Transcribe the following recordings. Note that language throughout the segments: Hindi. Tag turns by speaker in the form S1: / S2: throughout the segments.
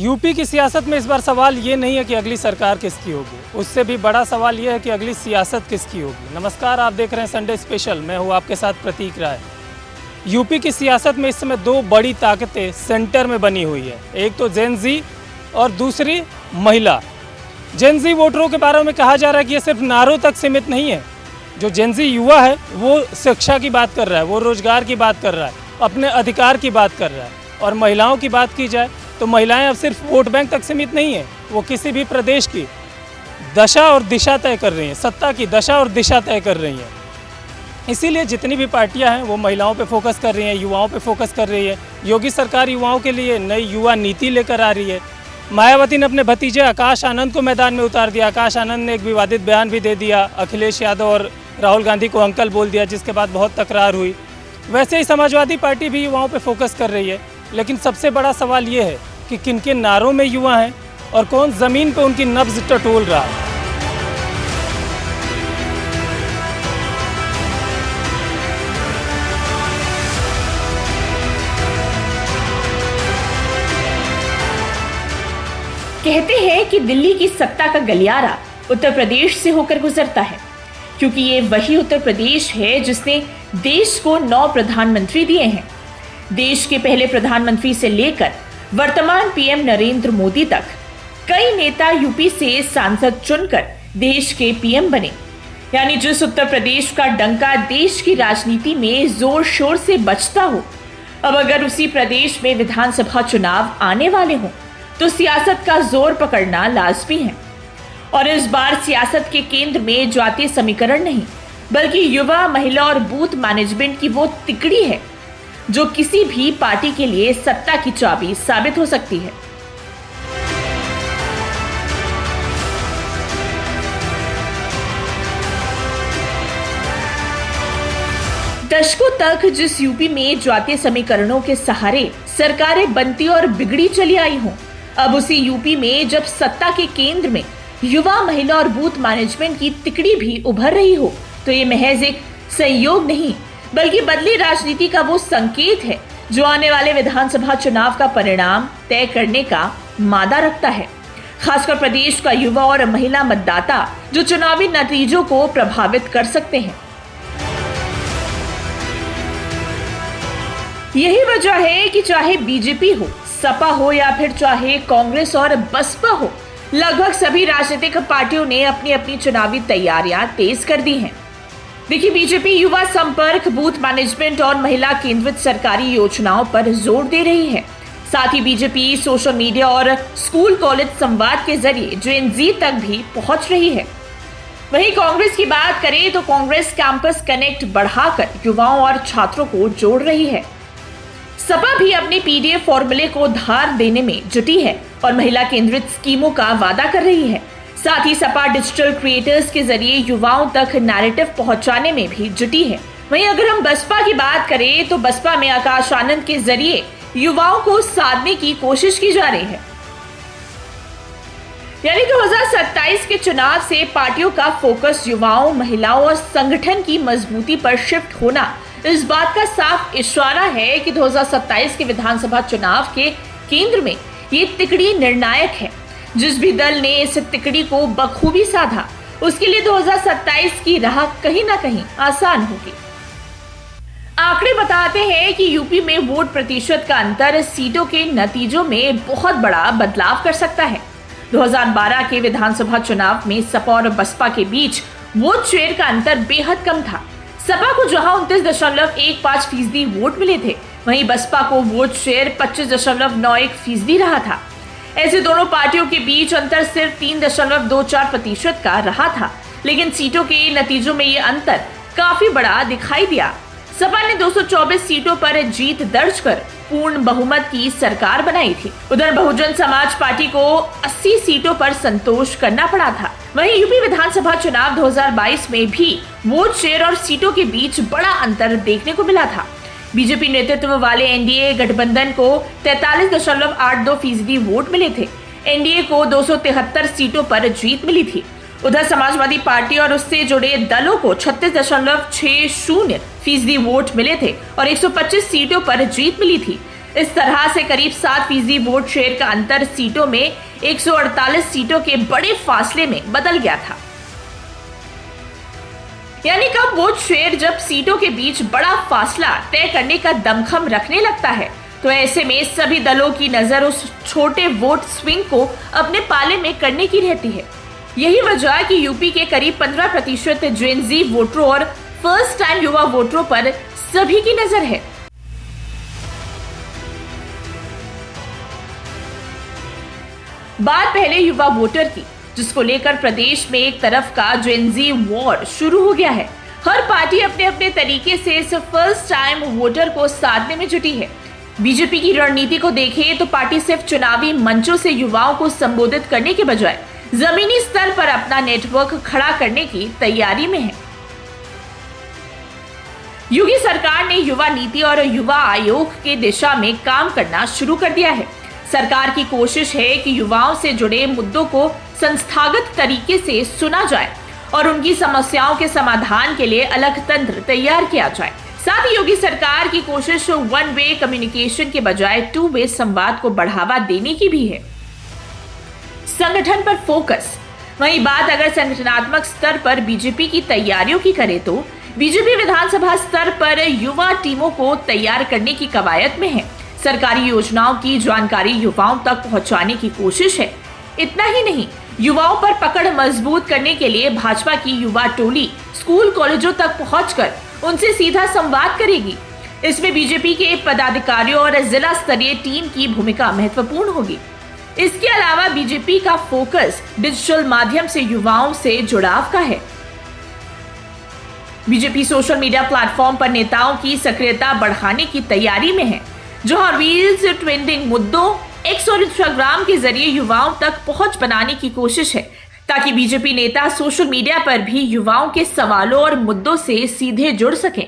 S1: यूपी की सियासत में इस बार सवाल ये नहीं है कि अगली सरकार किसकी होगी, उससे भी बड़ा सवाल ये है कि अगली सियासत किसकी होगी। नमस्कार, आप देख रहे हैं संडे स्पेशल। मैं हूँ आपके साथ प्रतीक राय। यूपी की सियासत में इस समय दो बड़ी ताकतें सेंटर में बनी हुई है। एक तो जेन जी और दूसरी महिला। जेन जी वोटरों के बारे में कहा जा रहा है कि ये सिर्फ नारों तक सीमित नहीं है। जो जेन जी युवा है वो शिक्षा की बात कर रहा है, वो रोजगार की बात कर रहा है, अपने अधिकार की बात कर रहा है। और महिलाओं की बात की जाए तो महिलाएं अब सिर्फ वोट बैंक तक सीमित नहीं है, वो किसी भी प्रदेश की दशा और दिशा तय कर रही हैं, सत्ता की दशा और दिशा तय कर रही हैं। इसीलिए जितनी भी पार्टियां हैं वो महिलाओं पे फोकस कर रही हैं, युवाओं पे फोकस कर रही है। योगी सरकार युवाओं के लिए नई युवा नीति लेकर आ रही है। मायावती ने अपने भतीजे आकाश आनंद को मैदान में उतार दिया। आकाश आनंद ने एक विवादित बयान भी दे दिया, अखिलेश यादव और राहुल गांधी को अंकल बोल दिया, जिसके बाद बहुत तकरार हुई। वैसे ही समाजवादी पार्टी भी युवाओं पे फोकस कर रही है। लेकिन सबसे बड़ा सवाल ये है कि किन के नारों में युवा हैं और कौन ज़मीन पे उनकी नब्ज़ टटोल रहा है।
S2: कहते हैं कि दिल्ली की सत्ता का गलियारा उत्तर प्रदेश से होकर गुजरता है, क्योंकि ये वही उत्तर प्रदेश है जिसने देश को 9 प्रधानमंत्री दिए हैं। देश के पहले प्रधानमंत्री से लेकर वर्तमान पीएम नरेंद्र मोदी तक कई नेता यूपी से सांसद चुनकर देश के पीएम बने। यानी जिस उत्तर प्रदेश का डंका देश की राजनीति में जोर शोर से बजता हो, अब अगर उसी प्रदेश में विधानसभा चुनाव आने वाले हों तो सियासत का जोर पकड़ना लाजमी है। और इस बार सियासत के केंद्र में जातीय समीकरण नहीं, बल्कि युवा, महिला और बूथ मैनेजमेंट की वो तिकड़ी है जो किसी भी पार्टी के लिए सत्ता की चाबी साबित हो सकती है। दशकों तक जिस यूपी में जातीय समीकरणों के सहारे सरकारें बनती और बिगड़ी चली आई हों, अब उसी यूपी में जब सत्ता के केंद्र में युवा, महिला और बूथ मैनेजमेंट की तिकड़ी भी उभर रही हो, तो ये महज एक संयोग नहीं, बल्कि बदली राजनीति का वो संकेत है जो आने वाले विधानसभा चुनाव का परिणाम तय करने का मादा रखता है। खासकर प्रदेश का युवा और महिला मतदाता जो चुनावी नतीजों को प्रभावित कर सकते हैं। यही वजह है कि चाहे बीजेपी हो, सपा हो या फिर चाहे कांग्रेस और बसपा हो, लगभग सभी राजनीतिक पार्टियों ने अपनी अपनी चुनावी तैयारियां तेज कर दी हैं। देखिए, बीजेपी युवा संपर्क, बूथ मैनेजमेंट और महिला केंद्रित सरकारी योजनाओं पर जोर दे रही है। साथ ही बीजेपी सोशल मीडिया और स्कूल कॉलेज संवाद के जरिए जेन जी तक भी पहुंच रही है। वहीं कांग्रेस की बात करें तो कांग्रेस कैंपस कनेक्ट बढ़ाकर युवाओं और छात्रों को जोड़ रही है। सपा भी अपने पीडीएफ फॉर्मूले को धार देने में जुटी है और महिला केंद्रित स्कीमों का वादा कर रही है। साथ ही सपा डिजिटल क्रिएटर्स के जरिए युवाओं तक नैरेटिव पहुंचाने में भी जुटी है। वहीं अगर हम बसपा की बात करें तो बसपा में आकाश आनंद के जरिए युवाओं को साधने की कोशिश की जा रही है। यानी 2027 के चुनाव से पार्टियों का फोकस युवाओं, महिलाओं और संगठन की मजबूती पर शिफ्ट होना इस बात का साफ इशारा है कि 2027 के विधानसभा चुनाव के केंद्र में ये तिकड़ी निर्णायक है। जिस भी दल ने इस तिकड़ी को बखूबी साधा, उसके लिए 2027 की राह कहीं ना कहीं आसान होगी। आंकड़े बताते हैं कि यूपी में वोट प्रतिशत का अंतर सीटों के नतीजों में बहुत बड़ा बदलाव कर सकता है। 2012 के विधानसभा चुनाव में सपा और बसपा के बीच वोट शेयर का अंतर बेहद कम था। सपा को जहां 29.15% वोट मिले थे, वहीं बसपा को वोट शेयर 25.91% रहा था। ऐसे दोनों पार्टियों के बीच अंतर सिर्फ 3.24% का रहा था, लेकिन सीटों के नतीजों में ये अंतर काफी बड़ा दिखाई दिया। सपा ने 224 सीटों पर जीत दर्ज कर पूर्ण बहुमत की सरकार बनाई थी। उधर बहुजन समाज पार्टी को 80 सीटों पर संतोष करना पड़ा था। वहीं यूपी विधानसभा चुनाव 2022 में भी वोट शेयर और सीटों के बीच बड़ा अंतर देखने को मिला था। बीजेपी नेतृत्व वाले एनडीए गठबंधन को 43.82% वोट मिले थे। एनडीए को 273 सीटों पर जीत मिली थी। उधर समाजवादी पार्टी और उससे जुड़े दलों को 36.60% वोट मिले थे और 125 सीटों पर जीत मिली थी। इस तरह से करीब 7% वोट शेयर का अंतर सीटों में 148 सीटों के बड़े फासले में बदल गया था। यानी कम वोट शेयर जब सीटों के बीच बड़ा फासला तय करने का दमखम रखने लगता है, तो ऐसे में सभी दलों की नजर उस छोटे वोट स्विंग को अपने पाले में करने की रहती है। यही वजह है कि यूपी के करीब 15% जेन ज़ी वोटरों और फर्स्ट टाइम युवा वोटरों पर सभी की नजर है। बात पहले युवा वोटर की, जिसको लेकर प्रदेश में एक तरफ का जेन ज़ी वॉर शुरू हो गया है। हर पार्टी अपने अपने तरीके से इस फर्स्ट टाइम वोटर को साधने में जुटी है। बीजेपी की रणनीति को देखें तो पार्टी सिर्फ चुनावी मंचों से युवाओं को संबोधित करने के बजाय जमीनी स्तर पर अपना नेटवर्क खड़ा करने की तैयारी में है। योगी सरकार ने युवा नीति और युवा आयोग के दिशा में काम करना शुरू कर दिया है। सरकार की कोशिश है कि युवाओं से जुड़े मुद्दों को संस्थागत तरीके से सुना जाए और उनकी समस्याओं के समाधान के लिए अलग तंत्र तैयार किया जाए। साथ ही योगी सरकार की कोशिश वन वे कम्युनिकेशन के बजाय टू वे संवाद को बढ़ावा देने की भी है। संगठन पर फोकस। वहीं बात अगर संगठनात्मक स्तर पर बीजेपी की तैयारियों की करें तो बीजेपी विधानसभा स्तर पर युवा टीमों को तैयार करने की कवायद में है। सरकारी योजनाओं की जानकारी युवाओं तक पहुंचाने की कोशिश है। इतना ही नहीं, युवाओं पर पकड़ मजबूत करने के लिए भाजपा की युवा टोली स्कूल कॉलेजों तक पहुंचकर उनसे सीधा संवाद करेगी। इसमें बीजेपी के पदाधिकारियों और जिला स्तरीय टीम की भूमिका महत्वपूर्ण होगी। इसके अलावा बीजेपी का फोकस डिजिटल माध्यम से युवाओं से जुड़ाव का है। बीजेपी सोशल मीडिया प्लेटफॉर्म पर नेताओं की सक्रियता बढ़ाने की तैयारी में है, जहां रील्स, ट्रेंडिंग मुद्दों, एक्स और इंस्टाग्राम के जरिए युवाओं तक पहुंच बनाने की कोशिश है, ताकि बीजेपी नेता सोशल मीडिया पर भी युवाओं के सवालों और मुद्दों से सीधे जुड़ सकें।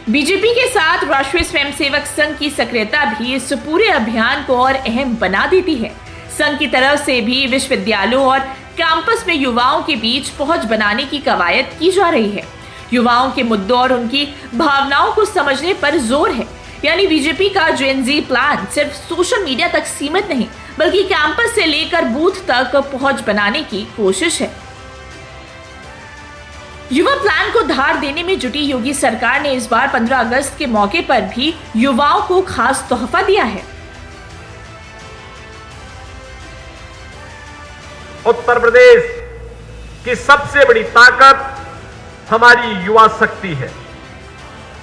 S2: बीजेपी के साथ राष्ट्रीय स्वयंसेवक संघ की सक्रियता भी इस पूरे अभियान को और अहम बना देती है। संघ की तरफ से भी विश्वविद्यालयों और कैंपस में युवाओं के बीच पहुंच बनाने की कवायद की जा रही है। युवाओं के मुद्दों और उनकी भावनाओं को समझने पर जोर है। यानी बीजेपी का जेन ज़ी प्लान सिर्फ सोशल मीडिया तक सीमित नहीं, बल्कि कैंपस से लेकर बूथ तक पहुंच बनाने की कोशिश है। युवा प्लान को धार देने में जुटी योगी सरकार ने इस बार 15 अगस्त के मौके पर भी युवाओं को खास तोहफा दिया है।
S3: उत्तर प्रदेश की सबसे बड़ी ताकत हमारी युवा शक्ति है।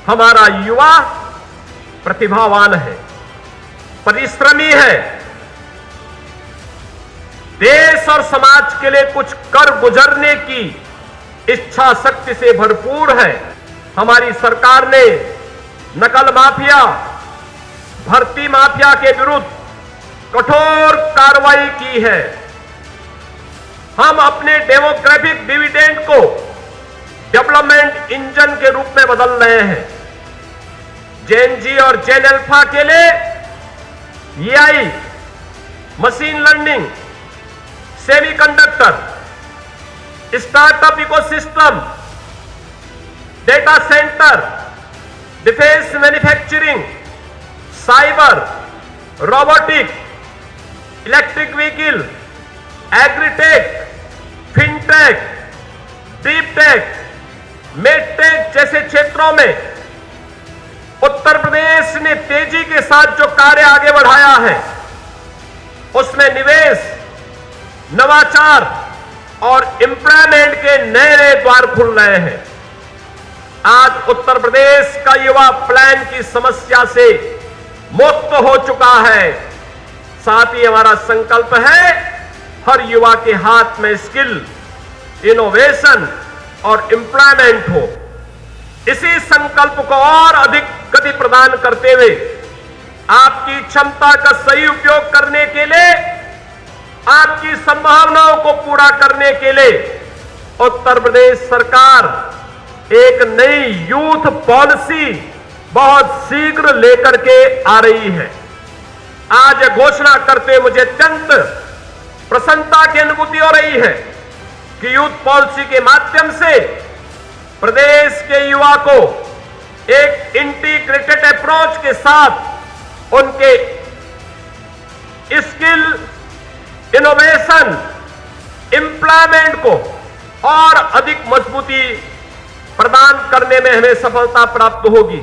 S3: हमारा युवा प्रतिभावान है, परिश्रमी है, देश और समाज के लिए कुछ कर गुजरने की इच्छा शक्ति से भरपूर है। हमारी सरकार ने नकल माफिया, भर्ती माफिया के विरुद्ध कठोर कार्रवाई की है। हम अपने डेमोग्राफिक डिविडेंड को डेवलपमेंट इंजन के रूप में बदल रहे हैं। जेन जी और जेन अल्फा के लिए AI, machine learning, semiconductor, startup ecosystem, data centre, defence manufacturing, cyber, robotic, electric vehicle, agritech, fintech, deep tech, medtech जैसे क्षेत्रों में उत्तर प्रदेश ने तेजी के साथ जो कार्य आगे बढ़ाया है, उसमें निवेश, नवाचार और एम्प्लॉयमेंट के नए नए द्वार खुल रहे हैं। आज उत्तर प्रदेश का युवा प्लान की समस्या से मुक्त हो चुका है। साथ ही हमारा संकल्प है हर युवा के हाथ में स्किल, इनोवेशन और एम्प्लॉयमेंट हो। इसी संकल्प को और अधिक गति प्रदान करते हुए आपकी क्षमता का सही उपयोग करने के लिए, आपकी संभावनाओं को पूरा करने के लिए उत्तर प्रदेश सरकार एक नई यूथ पॉलिसी बहुत शीघ्र लेकर के आ रही है। आज यह घोषणा करते मुझे अत्यंत प्रसन्नता की अनुभूति हो रही है कि यूथ पॉलिसी के माध्यम से प्रदेश के युवा को एक इंटीग्रेटेड अप्रोच के साथ उनके स्किल, इनोवेशन, एम्प्लॉयमेंट को और अधिक मजबूती प्रदान करने में हमें सफलता प्राप्त होगी।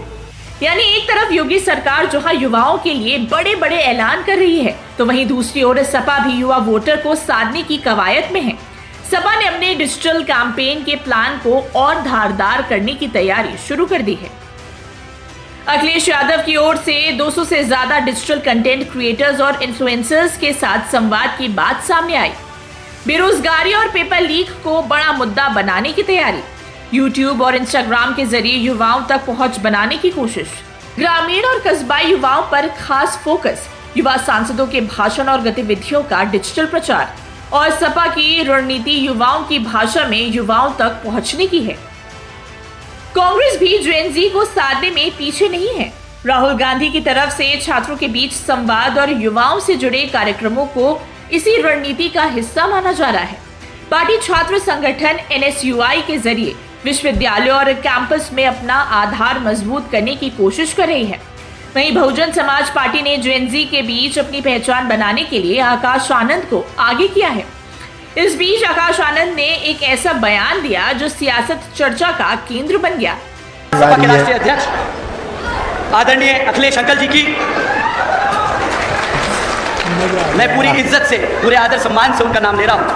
S2: यानी एक तरफ योगी सरकार जहां युवाओं के लिए बड़े बड़े ऐलान कर रही है, तो वहीं दूसरी ओर सपा भी युवा वोटर को साधने की कवायद में है। सपा ने अपने डिजिटल कैंपेन के प्लान को और धारदार करने की तैयारी शुरू कर दी है। अखिलेश यादव की ओर से 200 से ज्यादा डिजिटल कंटेंट क्रिएटर्स और इन्फ्लुएंसर्स के साथ संवाद की बात सामने आई। बेरोजगारी और पेपर लीक को बड़ा मुद्दा बनाने की तैयारी, यूट्यूब और इंस्टाग्राम के जरिए युवाओं तक पहुंच बनाने की कोशिश, ग्रामीण और कस्बाई युवाओं पर खास फोकस, युवा सांसदों के भाषण और गतिविधियों का डिजिटल प्रचार और सपा की रणनीति युवाओं की भाषा में युवाओं तक पहुंचने की है। कांग्रेस भी जेन ज़ी को साधने में पीछे नहीं है। राहुल गांधी की तरफ से छात्रों के बीच संवाद और युवाओं से जुड़े कार्यक्रमों को इसी रणनीति का हिस्सा माना जा रहा है। पार्टी छात्र संगठन NSUI के जरिए विश्वविद्यालयों और कैंपस में अपना आधार मजबूत करने की कोशिश कर रही है। वहीं बहुजन समाज पार्टी ने जेन ज़ी के बीच अपनी पहचान बनाने के लिए आकाश आनंद को आगे किया है। इस बीच आकाश आनंद ने एक ऐसा बयान दिया जो सियासत चर्चा का केंद्र बन गया।
S4: सपा के राष्ट्रीय अध्यक्ष आदरणीय अखिलेश अंकल जी की मैं पूरी इज्जत से, पूरे आदर सम्मान से उनका नाम ले रहा हूँ।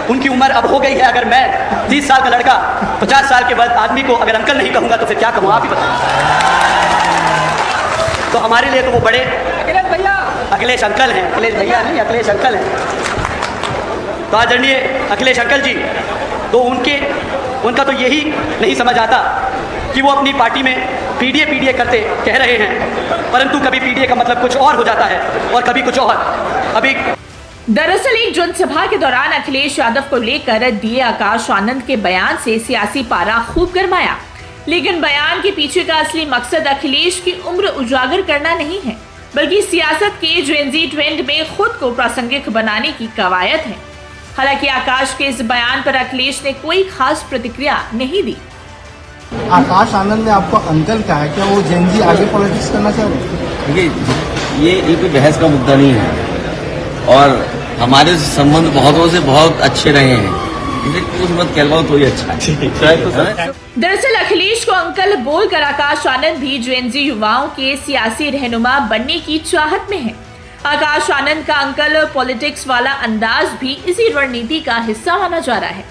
S4: उनकी उम्र अब हो गई है। अगर मैं 30 साल का लड़का 50 साल के बाद आदमी को अगर अंकल नहीं कहूँगा तो फिर क्या कहूँ, आप ही बताएं। तो हमारे लिए तो वो बड़े अखिलेश अंकल हैं, अखिलेश भैया नहीं, अखिलेश अंकल हैं। तो आदरणीय अखिलेश अंकल जी, तो उनका तो यही नहीं समझ आता कि वो अपनी पार्टी में पीडीए करते कह रहे हैं, परंतु कभी पीडीए का मतलब कुछ और हो जाता है और कभी कुछ और। अभी
S2: दरअसल एक जनसभा के दौरान अखिलेश यादव को लेकर दिए आकाश आनंद के बयान से सियासी पारा खूब गरमाया, लेकिन बयान के पीछे का असली मकसद अखिलेश की उम्र उजागर करना नहीं है, बल्कि सियासत के जेन ज़ी ट्रेंड में खुद को प्रासंगिक बनाने की कवायद है। हालांकि आकाश के इस बयान पर अखिलेश ने कोई खास प्रतिक्रिया नहीं दी।
S5: आकाश आनंद ने आपको अंकल कहा है, क्या वो जेन ज़ी आगे पॉलिटिक्स करना चाह रहे हैं?
S6: देखिए, ये कोई बहस का मुद्दा नहीं है और हमारे संबंध बहुतों से बहुत अच्छे रहे हैं, इसे कुछ मत कहलवाओ तो ही अच्छा है।
S2: दरअसल अखिलेश को अंकल बोलकर आकाश आनंद भी जेन ज़ी युवाओं के सियासी रहनुमा बनने की चाहत में है। आकाश आनंद का अंकल पॉलिटिक्स वाला अंदाज भी इसी रणनीति का हिस्सा माना जा रहा है।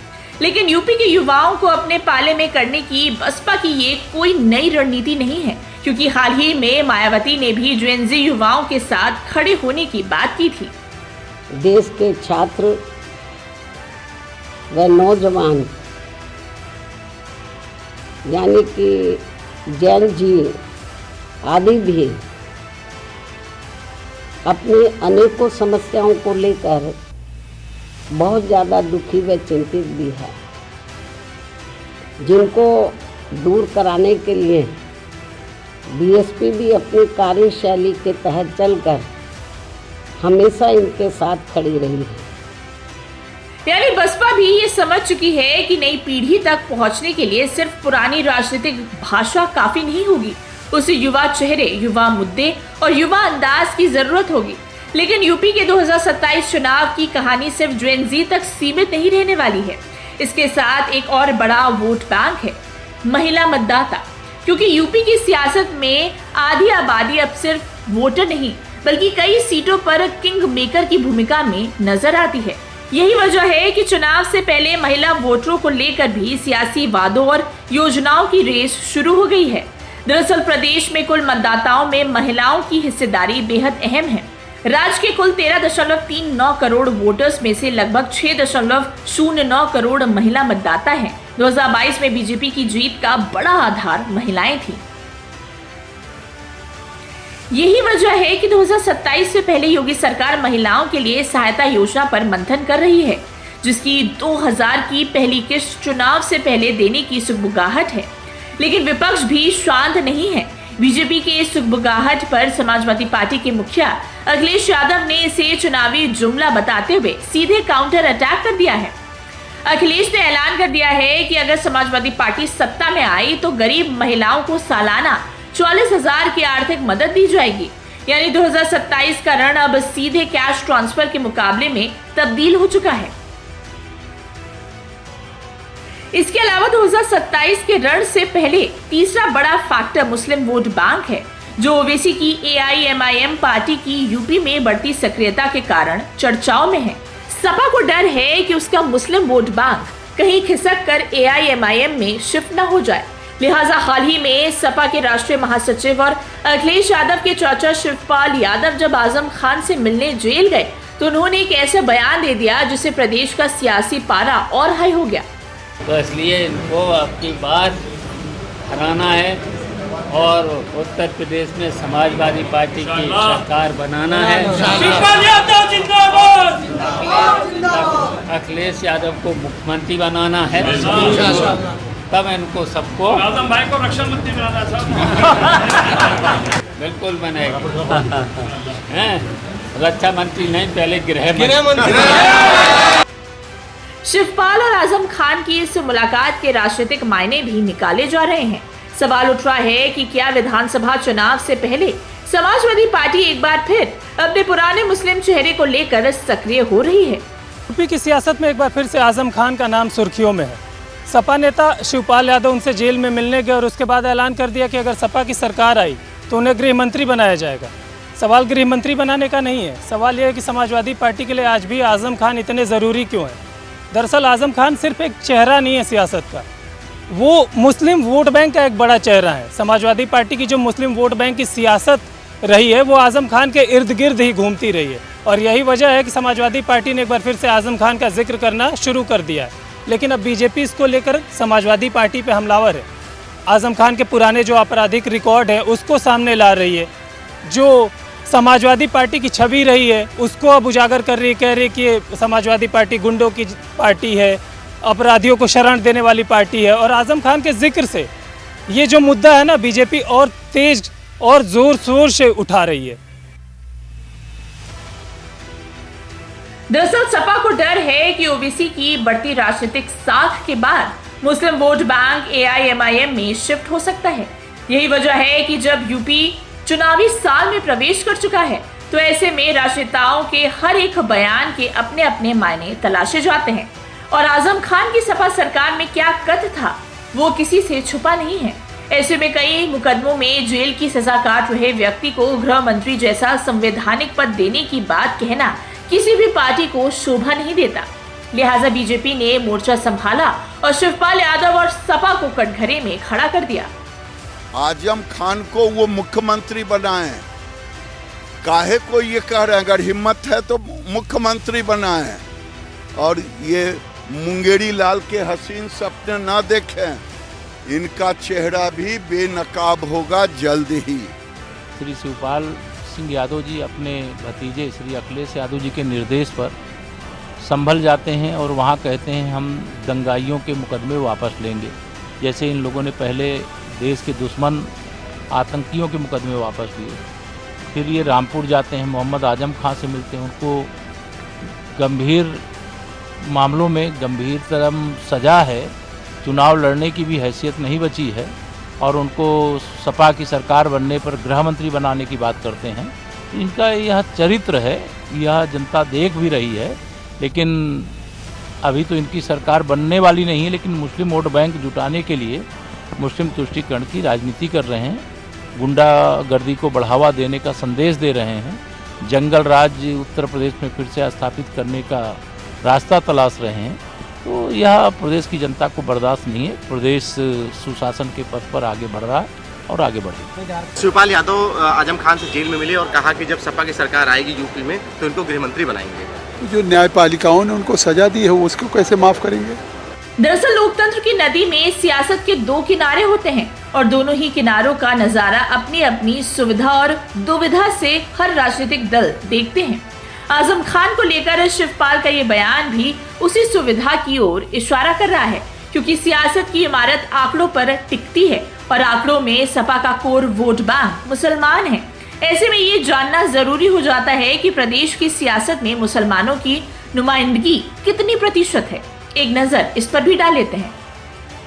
S2: लेकिन यूपी के युवाओं को अपने पाले में करने की बसपा की ये कोई नई रणनीति नहीं है, क्योंकि हाल ही में मायावती ने भी जेन ज़ी युवाओं के साथ खड़े होने की बात की थी।
S7: देश के छात्र व नौजवान यानी कि जेन ज़ी आदि भी अपनी अनेकों समस्याओं को लेकर बहुत ज़्यादा दुखी व चिंतित भी है, जिनको दूर कराने के लिए बीएसपी भी अपनी कार्यशैली के तहत चलकर हमेशा इनके साथ खड़ी रही है।
S2: यानी बसपा भी ये समझ चुकी है कि नई पीढ़ी तक पहुंचने के लिए सिर्फ पुरानी राजनीतिक भाषा काफी नहीं होगी, उसे युवा चेहरे, युवा मुद्दे और युवा अंदाज की जरूरत होगी। लेकिन यूपी के 2027 चुनाव की कहानी सिर्फ जेन ज़ी तक सीमित नहीं रहने वाली है। इसके साथ एक और बड़ा वोट बैंक है, महिला मतदाता, क्योंकि यूपी की सियासत में आधी आबादी अब सिर्फ वोटर नहीं बल्कि कई सीटों पर किंग मेकर की भूमिका में नजर आती है। यही वजह है कि चुनाव से पहले महिला वोटरों को लेकर भी सियासी वादों और योजनाओं की रेस शुरू हो गई है। दरअसल प्रदेश में कुल मतदाताओं में महिलाओं की हिस्सेदारी बेहद अहम है। राज्य के कुल 13.39 करोड़ वोटर्स में से लगभग 6.09 करोड़ महिला मतदाता हैं। 2022 में बीजेपी की जीत का बड़ा आधार महिलाएं थी। यही वजह है कि 2027 से पहले योगी सरकार महिलाओं के लिए सहायता योजना पर मंथन कर रही है, जिसकी 2000 की पहली किस्त चुनाव से पहले देने की सुगबुगाहट है। लेकिन विपक्ष भी शांत नहीं है। बीजेपी के इस सुगबुगाहट पर समाजवादी पार्टी के मुखिया अखिलेश यादव ने इसे चुनावी जुमला बताते हुए सीधे काउंटर अटैक कर दिया है। अखिलेश ने ऐलान कर दिया है कि अगर समाजवादी पार्टी सत्ता में आई तो गरीब महिलाओं को सालाना 44,000 की आर्थिक मदद दी जाएगी। यानी 2027 का ऋण अब सीधे कैश ट्रांसफर के मुकाबले में तब्दील हो चुका है। इसके अलावा 2027 के ऋण से पहले तीसरा बड़ा फैक्टर मुस्लिम वोट बैंक है, जो ओवैसी की AIMIM पार्टी की यूपी में बढ़ती सक्रियता के कारण चर्चाओं में है। सपा को डर है कि उसका मुस्लिम वोट बैंक कहीं खिसक कर AIMIM में शिफ्ट न हो जाए। लिहाजा हाल ही में सपा के राष्ट्रीय महासचिव और अखिलेश यादव के चाचा शिवपाल यादव जब आजम खान से मिलने जेल गए तो उन्होंने एक ऐसा बयान दे दिया जिससे प्रदेश का सियासी पारा और हाई हो गया।
S8: तो इसलिए इनको आपकी बात हराना है और उत्तर प्रदेश में समाजवादी पार्टी की सरकार बनाना है। अखिलेश यादव को मुख्यमंत्री बनाना है, तब इनको सबको आजम भाई को रक्षा मंत्री बनाना है। बिल्कुल बनेगा। रक्षा मंत्री नहीं, पहले गृह मंत्री।
S2: शिवपाल और आजम खान की इस मुलाकात के राजनीतिक मायने भी निकाले जा रहे हैं। सवाल उठ रहा है कि क्या विधानसभा चुनाव से पहले समाजवादी पार्टी एक बार फिर अपने पुराने मुस्लिम चेहरे को लेकर सक्रिय हो रही है।
S1: यूपी की सियासत में एक बार फिर से आजम खान का नाम सुर्खियों में है। सपा नेता शिवपाल यादव उनसे जेल में मिलने गए और उसके बाद ऐलान कर दिया कि अगर सपा की सरकार आई तो उन्हें गृह मंत्री बनाया जाएगा। सवाल गृह मंत्री बनाने का नहीं है, सवाल यह है कि समाजवादी पार्टी के लिए आज भी आजम खान इतने ज़रूरी क्यों हैं। दरअसल आजम खान सिर्फ एक चेहरा नहीं है सियासत का, वो मुस्लिम वोट बैंक का एक बड़ा चेहरा है। समाजवादी पार्टी की जो मुस्लिम वोट बैंक की सियासत रही है वो आजम खान के इर्द गिर्द ही घूमती रही है और यही वजह है कि समाजवादी पार्टी ने एक बार फिर से आजम खान का जिक्र करना शुरू कर दिया है। लेकिन अब बीजेपी इसको लेकर समाजवादी पार्टी पे हमलावर है। आजम खान के पुराने जो आपराधिक रिकॉर्ड है उसको सामने ला रही है, जो समाजवादी पार्टी की छवि रही है उसको अब उजागर कर रही है, कह रही है कि ये समाजवादी पार्टी गुंडों की पार्टी है, अपराधियों को शरण देने वाली पार्टी है। और आजम खान के जिक्र से ये जो मुद्दा है ना, बीजेपी और तेज और जोर शोर से उठा रही है।
S2: दरअसल सपा को डर है कि ओबीसी की बढ़ती राजनीतिक साख के बाद मुस्लिम वोट बैंक AIMIM में शिफ्ट हो सकता है। यही वजह है कि जब यूपी चुनावी साल में प्रवेश कर चुका है तो ऐसे में राजनेताओं के हर एक बयान के अपने अपने मायने तलाशे जाते हैं और आजम खान की सपा सरकार में क्या कद था वो किसी से छुपा नहीं है। ऐसे में कई मुकदमों में जेल की सजा काट रहे व्यक्ति को गृह मंत्री जैसा संवैधानिक पद देने की बात कहना किसी भी पार्टी को शोभा नहीं देता। लिहाजा बीजेपी ने मोर्चा संभाला और शिवपाल यादव और सपा को कटघरे में खड़ा कर दिया।
S9: आजम खान को वो मुख्यमंत्री बनाए, काहे को ये कह रहे हैं, अगर हिम्मत है तो मुख्यमंत्री बनाए और ये मुंगेरी लाल के हसीन सपने ना देखें, इनका चेहरा भी बेनकाब होगा जल्द ही।
S10: श्री शिवपाल सिंह यादव जी अपने भतीजे श्री अखिलेश यादव जी के निर्देश पर संभल जाते हैं और वहाँ कहते हैं हम दंगाइयों के मुकदमे वापस लेंगे। जैसे इन लोगों ने पहले देश के दुश्मन आतंकियों के मुकदमे वापस लिए, फिर ये रामपुर जाते हैं, मोहम्मद आजम खान से मिलते हैं, उनको गंभीर मामलों में गंभीरतम सज़ा है, चुनाव लड़ने की भी हैसियत नहीं बची है और उनको सपा की सरकार बनने पर गृह मंत्री बनाने की बात करते हैं। इनका यह चरित्र है, यह जनता देख भी रही है, लेकिन अभी तो इनकी सरकार बनने वाली नहीं है, लेकिन मुस्लिम वोट बैंक जुटाने के लिए मुस्लिम तुष्टीकरण की राजनीति कर रहे हैं, गुंडागर्दी को बढ़ावा देने का संदेश दे रहे हैं, जंगल राज उत्तर प्रदेश में फिर से स्थापित करने का रास्ता तलाश रहे हैं। तो यह प्रदेश की जनता को बर्दाश्त नहीं है। प्रदेश सुशासन के पथ पर आगे बढ़ रहा है और आगे बढ़ेगा।
S11: शिवपाल यादव आजम खान से जेल में मिले और कहा कि जब सपा की सरकार आएगी यूपी में तो इनको गृह मंत्री बनाएंगे।
S12: जो न्यायपालिकाओं ने उनको सजा दी है उसको कैसे माफ करेंगे?
S2: दरअसल लोकतंत्र की नदी में सियासत के दो किनारे होते हैं और दोनों ही किनारों का नजारा अपनी अपनी सुविधा और दुविधा से हर राजनीतिक दल देखते हैं। आजम खान को लेकर शिवपाल का ये बयान भी उसी सुविधा की ओर इशारा कर रहा है, क्योंकि सियासत की इमारत आंकड़ों पर टिकती है और आंकड़ों में सपा का कोर वोट बैंक मुसलमान है। ऐसे में ये जानना जरूरी हो जाता है कि प्रदेश की सियासत में मुसलमानों की नुमाइंदगी कितनी प्रतिशत है। एक नजर इस पर भी डाल लेते हैं।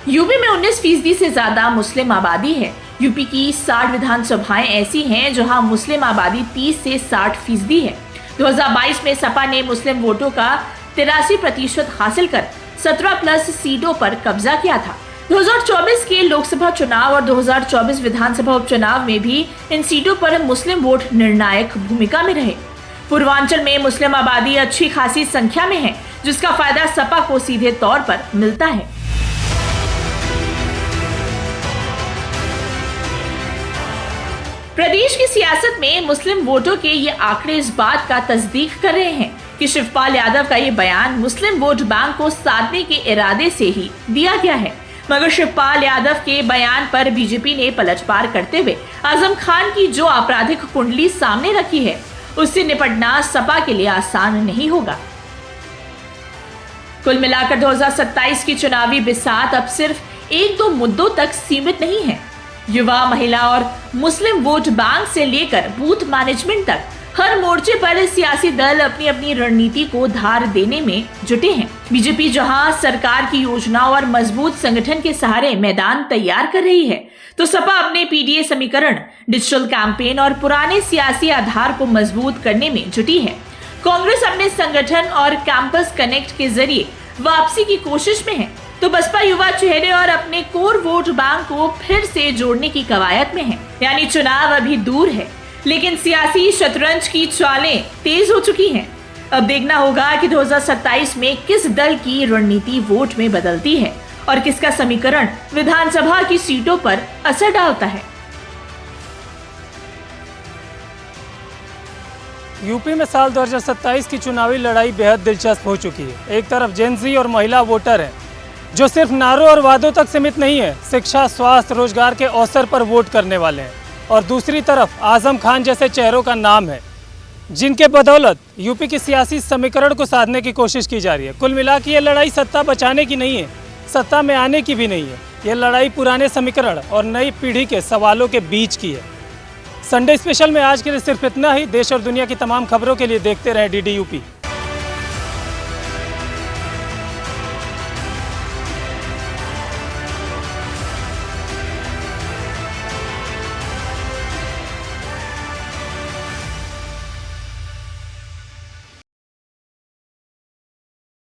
S2: यूपी में 19% से ज्यादा मुस्लिम आबादी है। यूपी की 60 विधानसभाएं ऐसी हैं जहां मुस्लिम आबादी 30 से 60% है। 2022 में सपा ने मुस्लिम वोटों का 83% हासिल कर 17+ सीटों पर कब्जा किया था। 2024 के लोकसभा चुनाव और 2024 विधानसभा उपचुनाव में भी इन सीटों पर मुस्लिम वोट निर्णायक भूमिका में रहे। पूर्वांचल में मुस्लिम आबादी अच्छी खासी संख्या में है, जिसका फायदा सपा को सीधे तौर पर मिलता है। प्रदेश की सियासत में मुस्लिम वोटों के ये आंकड़े इस बात का तस्दीक कर रहे हैं कि शिवपाल यादव का ये बयान मुस्लिम वोट बैंक को साधने के इरादे से ही दिया गया है। मगर शिवपाल यादव के बयान पर बीजेपी ने पलटवार करते हुए आजम खान की जो आपराधिक कुंडली सामने रखी है, उससे निपटना सपा के लिए आसान नहीं होगा। कुल मिलाकर 2027 की चुनावी बिसात अब सिर्फ 1-2 मुद्दों तक सीमित नहीं है। युवा, महिला और मुस्लिम वोट बैंक से लेकर बूथ मैनेजमेंट तक हर मोर्चे पर सियासी दल अपनी अपनी रणनीति को धार देने में जुटे हैं। बीजेपी जहां सरकार की योजनाओं और मजबूत संगठन के सहारे मैदान तैयार कर रही है, तो सपा अपने पीडीए समीकरण, डिजिटल कैंपेन और पुराने सियासी आधार को मजबूत करने में जुटी है। कांग्रेस अपने संगठन और कैंपस कनेक्ट के जरिए वापसी की कोशिश में है, तो बसपा युवा चेहरे और अपने कोर वोट बैंक को फिर से जोड़ने की कवायद में है। यानी चुनाव अभी दूर है, लेकिन सियासी शतरंज की चालें तेज हो चुकी हैं। अब देखना होगा कि 2027 में किस दल की रणनीति वोट में बदलती है और किसका समीकरण विधानसभा की सीटों पर असर डालता है।
S1: यूपी में साल 2027 की चुनावी लड़ाई बेहद दिलचस्प हो चुकी है। एक तरफ जेनजी और महिला वोटर हैं, जो सिर्फ नारों और वादों तक सीमित नहीं है, शिक्षा, स्वास्थ्य, रोजगार के अवसर पर वोट करने वाले हैं। और दूसरी तरफ आजम खान जैसे चेहरों का नाम है, जिनके बदौलत यूपी की सियासी समीकरण को साधने की कोशिश की जा रही है। कुल मिला के ये लड़ाई सत्ता बचाने की नहीं है, सत्ता में आने की भी नहीं है। ये लड़ाई पुराने समीकरण और नई पीढ़ी के सवालों के बीच की है। संडे स्पेशल में आज के लिए सिर्फ इतना ही। देश और दुनिया की तमाम खबरों के लिए देखते रहें DD UP।